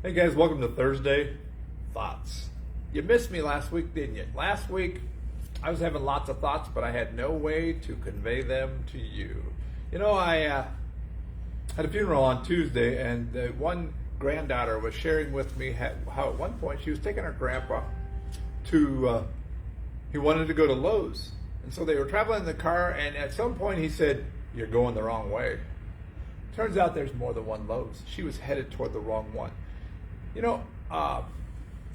Hey guys, welcome to Thursday Thoughts. You missed me last week, didn't you? Last week, I was having lots of thoughts, but I had no way to convey them to you. You know, I had a funeral on Tuesday, and one granddaughter was sharing with me how at one point she was taking her grandpa to, he wanted to go to Lowe's. And so they were traveling in the car, and at some point he said, "You're going the wrong way." Turns out there's more than one Lowe's. She was headed toward the wrong one. You know,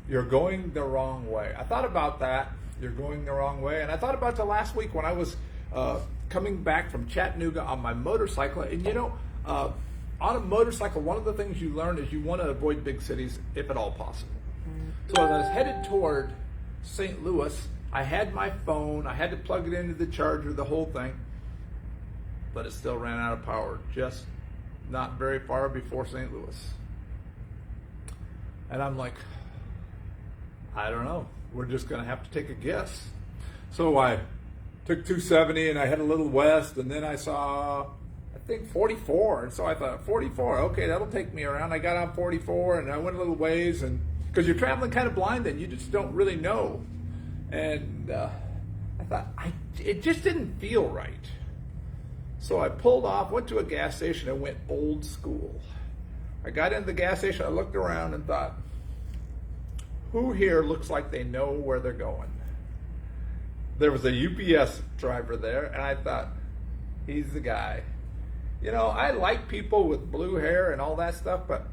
you're going the wrong way. I thought about that. You're going the wrong way. And I thought about the last week when I was coming back from Chattanooga on my motorcycle. And you know, on a motorcycle, one of the things you learn is you want to avoid big cities if at all possible. So as I was headed toward St. Louis, I had my phone. I had to plug it into the charger, the whole thing. But it still ran out of power just not very far before St. Louis. And I'm like, I don't know. We're just going to have to take a guess. So I took 270 and I headed a little west, and then I saw, I think 44. And so I thought, 44, okay, that'll take me around. I got on 44 and I went a little ways, and because you're traveling kind of blind then, you just don't really know. And I thought, it just didn't feel right. So I pulled off, went to a gas station, and went old school. I got into the gas station, I looked around and thought, who here looks like they know where they're going? There was a UPS driver there, and I thought, he's the guy. You know, I like people with blue hair and all that stuff, but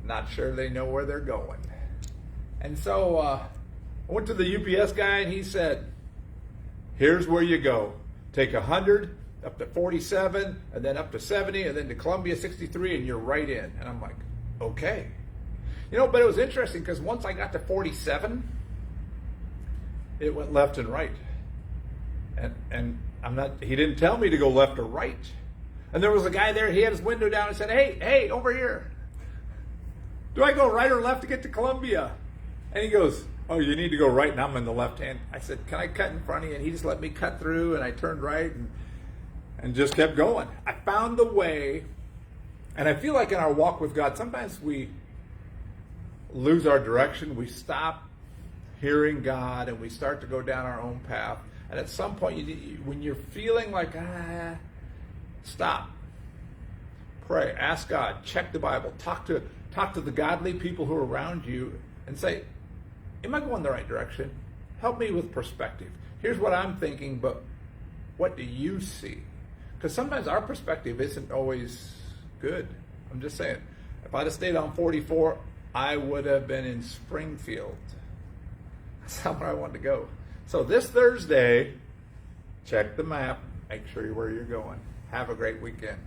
not sure they know where they're going. And so I went to the UPS guy, and he said, here's where you go. Take 100 up to 47, and then up to 70, and then to Columbia 63, and you're right in. And I'm like, okay. You know, but it was interesting because once I got to 47, it went left and right. And he didn't tell me to go left or right. And there was a guy there, he had his window down and said, hey, over here. Do I go right or left to get to Columbia? And he goes, oh, you need to go right, and I'm in the left hand. I said, can I cut in front of you? And he just let me cut through, and I turned right and just kept going. I found the way, and I feel like in our walk with God, sometimes we lose our direction. We stop hearing God, and we start to go down our own path. And at some point, when you're feeling like, stop. Pray, ask God, check the Bible, talk to the godly people who are around you, and say, am I going the right direction? Help me with perspective. Here's what I'm thinking, but what do you see? Because sometimes our perspective isn't always good. I'm just saying, if I'd have stayed on 44, I would have been in Springfield. That's not where I wanted to go. So this Thursday, check the map, make sure you're where you're going. Have a great weekend.